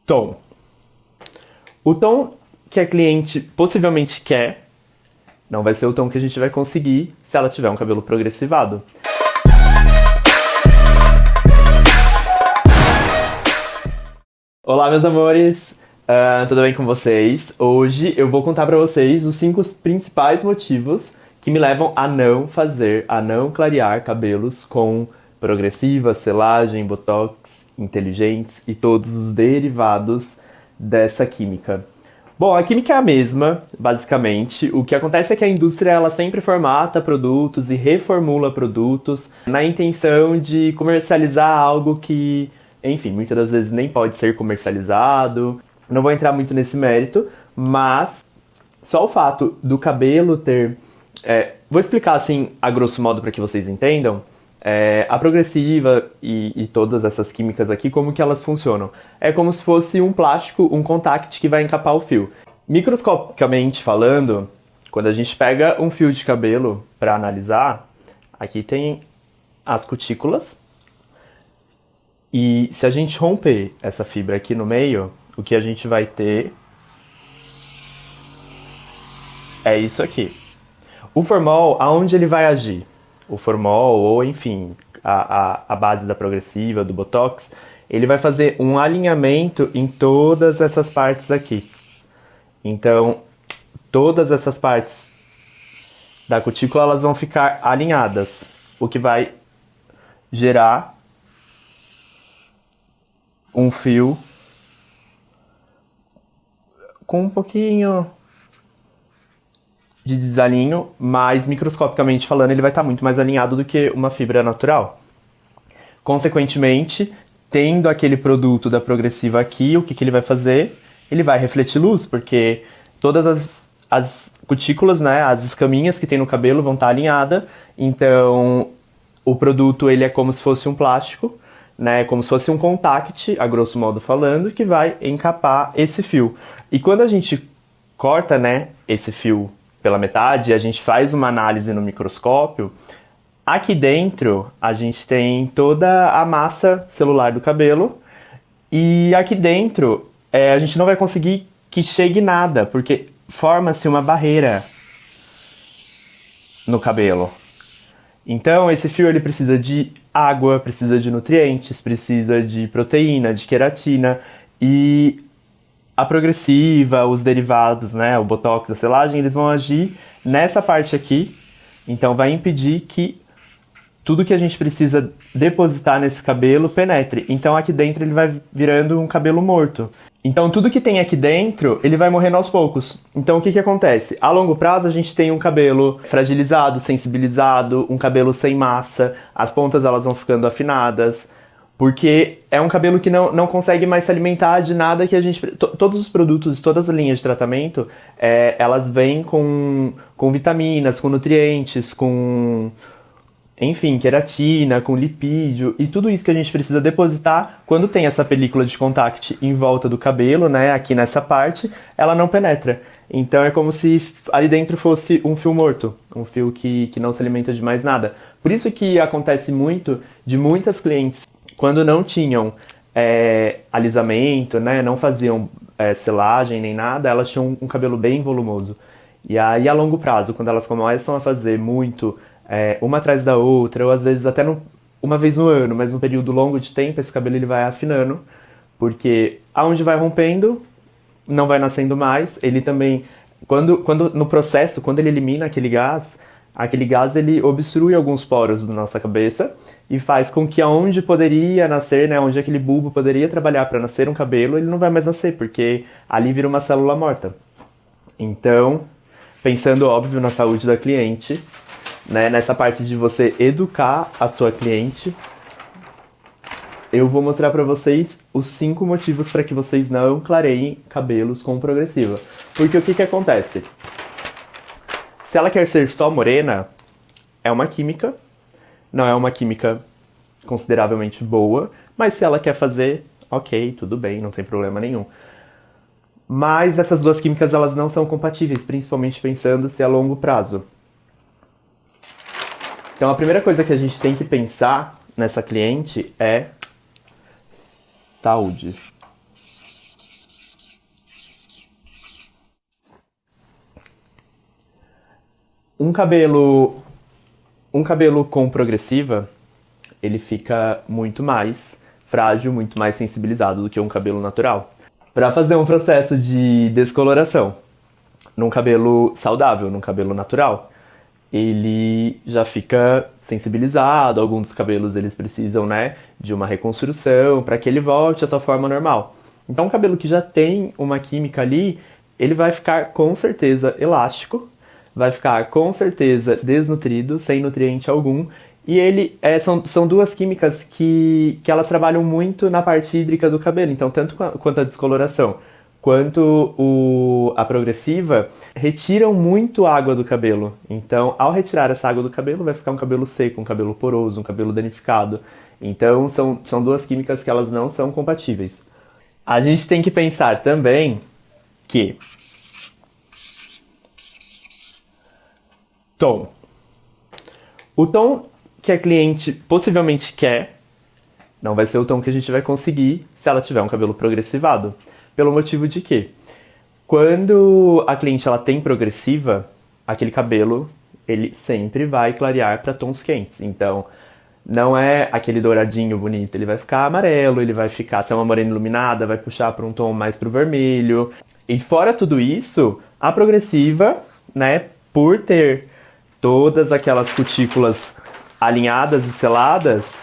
Tom. O tom que a cliente possivelmente quer não vai ser o tom que a gente vai conseguir se ela tiver um cabelo progressivado. Olá, meus amores! Tudo bem com vocês? Hoje eu vou contar pra vocês os 5 principais motivos que me levam a não clarear cabelos com progressiva, selagem, botox, inteligentes e todos os derivados dessa química. Bom, a química é a mesma, basicamente. O que acontece é que a indústria ela sempre formata produtos e reformula produtos na intenção de comercializar algo que, enfim, muitas das vezes nem pode ser comercializado. Não vou entrar muito nesse mérito, mas só o fato do cabelo ter... vou explicar assim, a grosso modo, para que vocês entendam. A progressiva e todas essas químicas aqui, como que elas funcionam? É como se fosse um plástico, um contact que vai encapar o fio. Microscopicamente falando, quando a gente pega um fio de cabelo para analisar, aqui tem as cutículas. E se a gente romper essa fibra aqui no meio, o que a gente vai ter é isso aqui. O formol, aonde ele vai agir? O formol, ou enfim, a base da progressiva, do botox, ele vai fazer um alinhamento em todas essas partes aqui. Então, todas essas partes da cutícula, elas vão ficar alinhadas, o que vai gerar um fio com um pouquinho de desalinho, mas microscopicamente falando ele vai estar muito mais alinhado do que uma fibra natural. Consequentemente, tendo aquele produto da progressiva aqui, o que ele vai fazer? Ele vai refletir luz, porque todas as cutículas, né, as escaminhas que tem no cabelo vão estar alinhadas, então o produto ele é como se fosse um plástico, né, como se fosse um contact, a grosso modo falando, que vai encapar esse fio. E quando a gente corta, né, esse fio pela metade, a gente faz uma análise no microscópio, aqui dentro a gente tem toda a massa celular do cabelo e aqui dentro a gente não vai conseguir que chegue nada, porque forma-se uma barreira no cabelo. Então esse fio ele precisa de água, precisa de nutrientes, precisa de proteína, de queratina e a progressiva, os derivados, né, o botox, a selagem, eles vão agir nessa parte aqui, então vai impedir que tudo que a gente precisa depositar nesse cabelo penetre. Então aqui dentro ele vai virando um cabelo morto. Então tudo que tem aqui dentro, ele vai morrendo aos poucos. Então o que acontece? A longo prazo a gente tem um cabelo fragilizado, sensibilizado, um cabelo sem massa, as pontas elas vão ficando afinadas, porque é um cabelo que não consegue mais se alimentar de nada que a gente... Todos os produtos, todas as linhas de tratamento, elas vêm com vitaminas, com nutrientes, com... enfim, queratina, com lipídio, e tudo isso que a gente precisa depositar, quando tem essa película de contact em volta do cabelo, né, aqui nessa parte, ela não penetra. Então é como se ali dentro fosse um fio morto, um fio que não se alimenta de mais nada. Por isso que acontece muito de muitas clientes, quando não tinham alisamento, né, não faziam selagem nem nada, elas tinham um cabelo bem volumoso. E aí a longo prazo, quando elas começam a fazer muito... uma atrás da outra, ou às vezes até uma vez no ano, mas num período longo de tempo, esse cabelo ele vai afinando, porque aonde vai rompendo, não vai nascendo mais. Ele também, quando no processo, quando ele elimina aquele gás ele obstrui alguns poros da nossa cabeça e faz com que aonde poderia nascer, né, onde aquele bulbo poderia trabalhar para nascer um cabelo, ele não vai mais nascer, porque ali vira uma célula morta. Então, pensando, óbvio, na saúde da cliente, né, nessa parte de você educar a sua cliente, eu vou mostrar pra vocês os 5 motivos para que vocês não clareiem cabelos com progressiva. Porque o que acontece? Se ela quer ser só morena, é uma química, não é uma química consideravelmente boa, mas se ela quer fazer, ok, tudo bem, não tem problema nenhum. Mas essas duas químicas elas não são compatíveis, principalmente pensando-se a longo prazo. Então a primeira coisa que a gente tem que pensar nessa cliente é saúde. Um cabelo, um cabelo com progressiva, ele fica muito mais frágil, muito mais sensibilizado do que um cabelo natural. Para fazer um processo de descoloração num cabelo saudável, num cabelo natural, ele já fica sensibilizado. Alguns dos cabelos eles precisam, né, de uma reconstrução para que ele volte à sua forma normal. Então, um cabelo que já tem uma química ali, ele vai ficar com certeza elástico, vai ficar com certeza desnutrido, sem nutriente algum. E são duas químicas que elas trabalham muito na parte hídrica do cabelo. Então, tanto quanto a descoloração quanto a progressiva retiram muito água do cabelo. Então, ao retirar essa água do cabelo, vai ficar um cabelo seco, um cabelo poroso, um cabelo danificado. Então, são duas químicas que elas não são compatíveis. A gente tem que pensar também que tom. O tom que a cliente possivelmente quer não vai ser o tom que a gente vai conseguir se ela tiver um cabelo progressivado. Pelo motivo de que, quando a cliente ela tem progressiva, aquele cabelo ele sempre vai clarear para tons quentes. Então, não é aquele douradinho bonito, ele vai ficar amarelo, ele vai ficar, se é uma morena iluminada, vai puxar para um tom mais pro vermelho. E fora tudo isso, a progressiva, né, por ter todas aquelas cutículas alinhadas e seladas,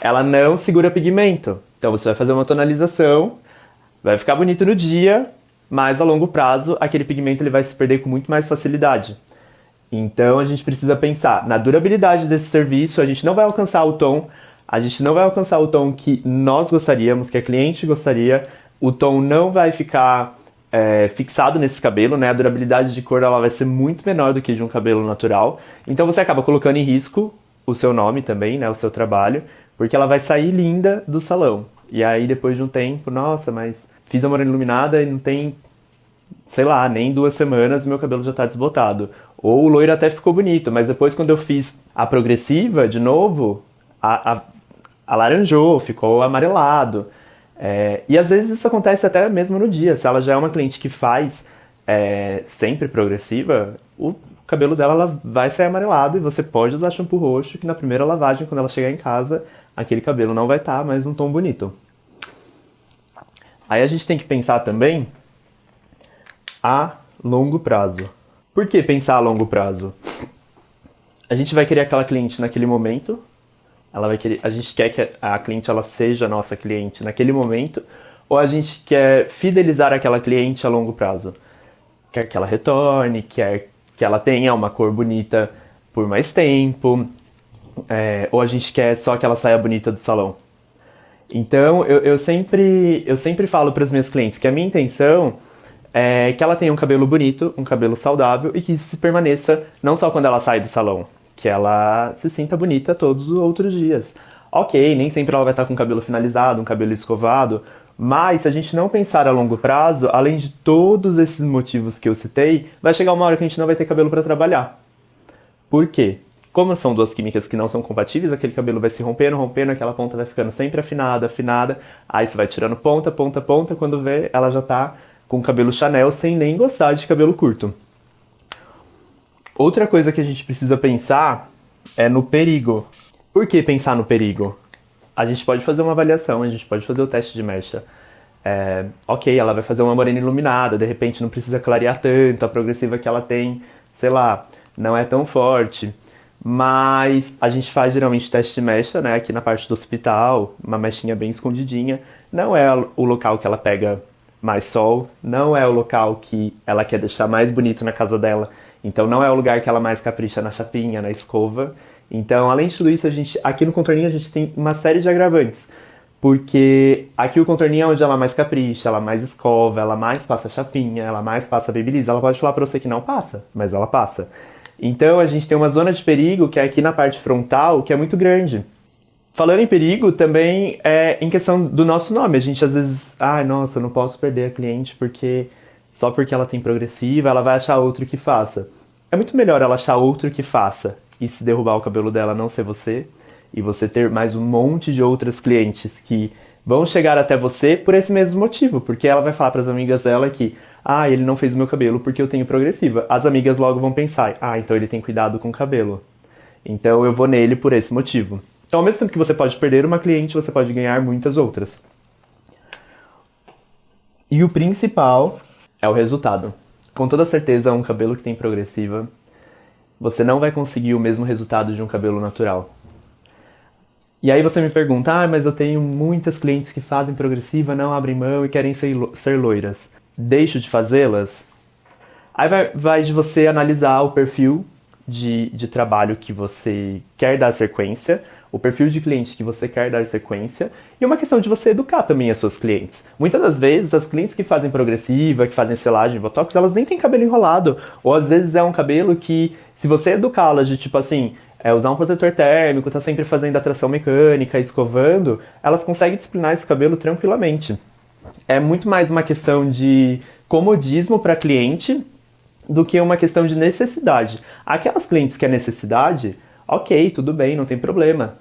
ela não segura pigmento. Então você vai fazer uma tonalização, vai ficar bonito no dia, mas a longo prazo aquele pigmento ele vai se perder com muito mais facilidade. Então a gente precisa pensar na durabilidade desse serviço. A gente não vai alcançar o tom, a gente não vai alcançar o tom que nós gostaríamos, que a cliente gostaria. O tom não vai ficar fixado nesse cabelo, né? A durabilidade de cor ela vai ser muito menor do que de um cabelo natural. Então você acaba colocando em risco o seu nome também, né? O seu trabalho, porque ela vai sair linda do salão. E aí depois de um tempo, nossa, mas fiz a morena iluminada e não tem, sei lá, nem 2 semanas meu cabelo já tá desbotado. Ou o loiro até ficou bonito, mas depois quando eu fiz a progressiva de novo, alaranjou, ficou amarelado. E às vezes isso acontece até mesmo no dia. Se ela já é uma cliente que faz sempre progressiva, o cabelo dela ela vai sair amarelado e você pode usar shampoo roxo, que na primeira lavagem, quando ela chegar em casa, aquele cabelo não vai estar mais um tom bonito. Aí a gente tem que pensar também a longo prazo. Por que pensar a longo prazo? A gente vai querer aquela cliente naquele momento, a gente quer que a cliente ela seja a nossa cliente naquele momento, ou a gente quer fidelizar aquela cliente a longo prazo? Quer que ela retorne, quer que ela tenha uma cor bonita por mais tempo, ou a gente quer só que ela saia bonita do salão? Então, eu sempre falo para as minhas clientes que a minha intenção é que ela tenha um cabelo bonito, um cabelo saudável e que isso se permaneça não só quando ela sai do salão, que ela se sinta bonita todos os outros dias. Ok, nem sempre ela vai estar com o cabelo finalizado, um cabelo escovado, mas se a gente não pensar a longo prazo, além de todos esses motivos que eu citei, vai chegar uma hora que a gente não vai ter cabelo para trabalhar. Por quê? Como são duas químicas que não são compatíveis, aquele cabelo vai se rompendo, aquela ponta vai ficando sempre afinada, aí você vai tirando ponta, quando vê, ela já tá com cabelo Chanel sem nem gostar de cabelo curto. Outra coisa que a gente precisa pensar é no perigo. Por que pensar no perigo? A gente pode fazer uma avaliação, a gente pode fazer o teste de mecha. Ok, ela vai fazer uma morena iluminada, de repente não precisa clarear tanto, a progressiva que ela tem, sei lá, não é tão forte. Mas a gente faz geralmente teste de mecha, né, aqui na parte do hospital, uma mechinha bem escondidinha. Não é o local que ela pega mais sol, não é o local que ela quer deixar mais bonito na casa dela, então não é o lugar que ela mais capricha na chapinha, na escova. Então, além de tudo isso, aqui no contorninho a gente tem uma série de agravantes, porque aqui o contorninho é onde ela mais capricha, ela mais escova, ela mais passa chapinha, ela mais passa babyliss. Ela pode falar pra você que não passa, mas ela passa. Então a gente tem uma zona de perigo que é aqui na parte frontal, que é muito grande. Falando em perigo, também é em questão do nosso nome. A gente às vezes, nossa, eu não posso perder a cliente porque só porque ela tem progressiva, ela vai achar outro que faça. É muito melhor ela achar outro que faça e se derrubar o cabelo dela não ser você, e você ter mais um monte de outras clientes que vão chegar até você por esse mesmo motivo, porque ela vai falar para as amigas dela que, ele não fez o meu cabelo porque eu tenho progressiva. As amigas logo vão pensar, então ele tem cuidado com o cabelo. Então eu vou nele por esse motivo. Então, ao mesmo tempo que você pode perder uma cliente, você pode ganhar muitas outras. E o principal é o resultado. Com toda certeza, um cabelo que tem progressiva, você não vai conseguir o mesmo resultado de um cabelo natural. E aí você me pergunta, mas eu tenho muitas clientes que fazem progressiva, não abrem mão e querem ser loiras. Deixo de fazê-las? Aí vai de você analisar o perfil de trabalho que você quer dar sequência, o perfil de cliente que você quer dar sequência, e uma questão de você educar também as suas clientes. Muitas das vezes, as clientes que fazem progressiva, que fazem selagem, botox, elas nem têm cabelo enrolado. Ou às vezes é um cabelo que, se você educá-las de tipo assim, usar um protetor térmico, tá sempre fazendo atração mecânica, escovando, elas conseguem disciplinar esse cabelo tranquilamente. É muito mais uma questão de comodismo para cliente do que uma questão de necessidade. Aquelas clientes que é necessidade, ok, tudo bem, não tem problema.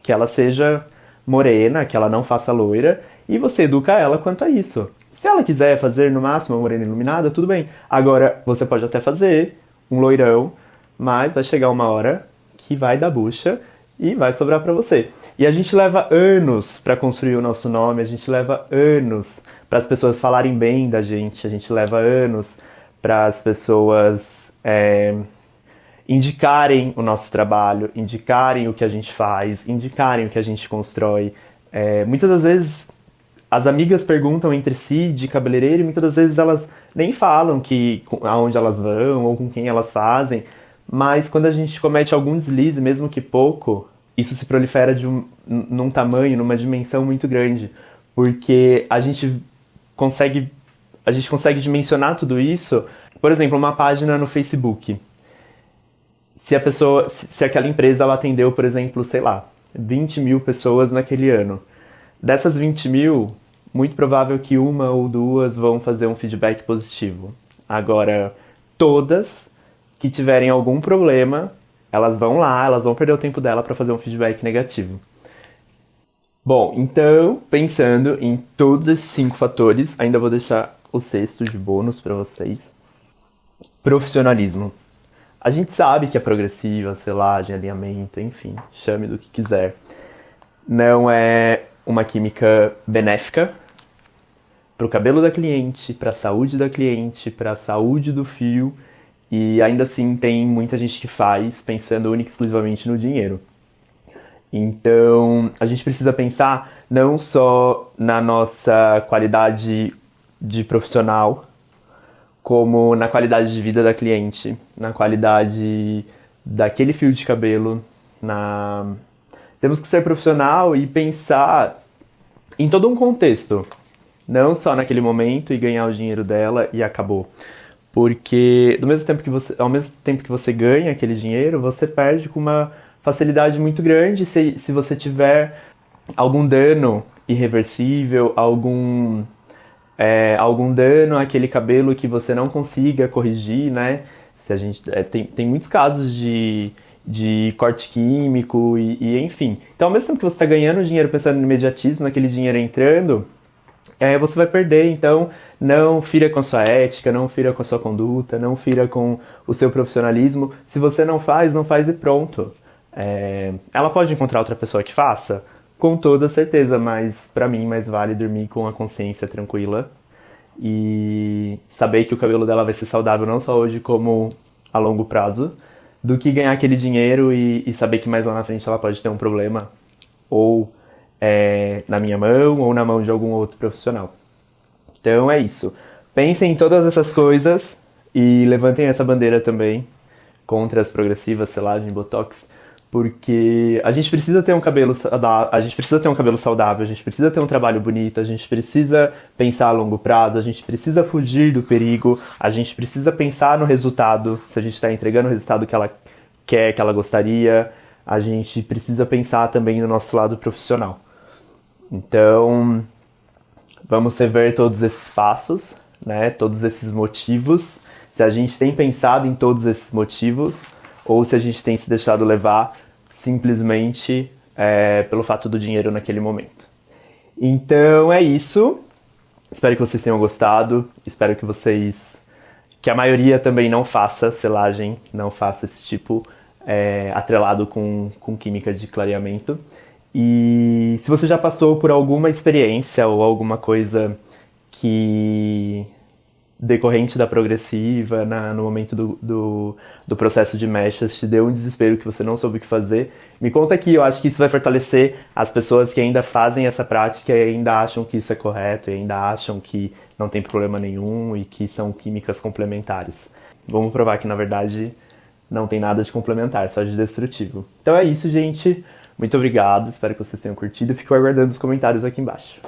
Que ela seja morena, que ela não faça loira, e você educa ela quanto a isso. Se ela quiser fazer no máximo uma morena iluminada, tudo bem. Agora, você pode até fazer um loirão, mas vai chegar uma hora que vai dar bucha e vai sobrar pra você. E a gente leva anos pra construir o nosso nome, a gente leva anos para as pessoas falarem bem da gente, a gente leva anos para as pessoas indicarem o nosso trabalho, indicarem o que a gente faz, indicarem o que a gente constrói. Muitas das vezes as amigas perguntam entre si de cabeleireiro e muitas das vezes elas nem falam aonde elas vão ou com quem elas fazem, mas quando a gente comete algum deslize, mesmo que pouco, isso se prolifera num tamanho, numa dimensão muito grande, porque a gente consegue dimensionar tudo isso. Por exemplo, uma página no Facebook. Se aquela empresa ela atendeu, por exemplo, 20 mil pessoas naquele ano. Dessas 20 mil, muito provável que uma ou duas vão fazer um feedback positivo. Agora, todas que tiverem algum problema, elas vão lá, elas vão perder o tempo dela para fazer um feedback negativo. Bom, então, pensando em todos esses 5 fatores, ainda vou deixar o sexto de bônus para vocês. Profissionalismo. A gente sabe que a progressiva, selagem, alinhamento, enfim, chame do que quiser, não é uma química benéfica para o cabelo da cliente, para a saúde da cliente, para a saúde do fio, e ainda assim tem muita gente que faz pensando única e exclusivamente no dinheiro. Então, a gente precisa pensar não só na nossa qualidade de profissional, como na qualidade de vida da cliente, na qualidade daquele fio de cabelo. Temos que ser profissional e pensar em todo um contexto, não só naquele momento e ganhar o dinheiro dela e acabou. Porque ao mesmo tempo que você ganha aquele dinheiro, você perde com uma facilidade muito grande se você tiver algum dano irreversível, algum dano àquele cabelo que você não consiga corrigir, né? Se a gente tem muitos casos de corte químico e enfim. Então, ao mesmo tempo que você está ganhando dinheiro pensando no imediatismo, naquele dinheiro entrando, você vai perder. Então, não fira com a sua ética, não fira com a sua conduta, não fira com o seu profissionalismo. Se você não faz e pronto. Ela pode encontrar outra pessoa que faça? Com toda certeza, mas pra mim mais vale dormir com a consciência tranquila e saber que o cabelo dela vai ser saudável não só hoje como a longo prazo, do que ganhar aquele dinheiro e saber que mais lá na frente ela pode ter um problema ou na minha mão ou na mão de algum outro profissional. Então é isso. Pensem em todas essas coisas e levantem essa bandeira também contra as progressivas, selagem, botox, porque a gente precisa ter um cabelo saudável, a gente precisa ter um trabalho bonito, a gente precisa pensar a longo prazo, a gente precisa fugir do perigo, a gente precisa pensar no resultado, se a gente está entregando o resultado que ela quer, que ela gostaria, a gente precisa pensar também no nosso lado profissional. Então, vamos rever todos esses passos, né, todos esses motivos, se a gente tem pensado em todos esses motivos, ou se a gente tem se deixado levar simplesmente pelo fato do dinheiro naquele momento. Então é isso. Espero que vocês tenham gostado. Espero que a maioria também não faça selagem, não faça esse tipo atrelado com química de clareamento. E se você já passou por alguma experiência ou alguma coisa que decorrente da progressiva, no momento do processo de mechas, te deu um desespero que você não soube o que fazer, me conta aqui, eu acho que isso vai fortalecer as pessoas que ainda fazem essa prática e ainda acham que isso é correto, e ainda acham que não tem problema nenhum e que são químicas complementares. Vamos provar que, na verdade, não tem nada de complementar, só de destrutivo. Então é isso, gente. Muito obrigado, espero que vocês tenham curtido e fico aguardando os comentários aqui embaixo.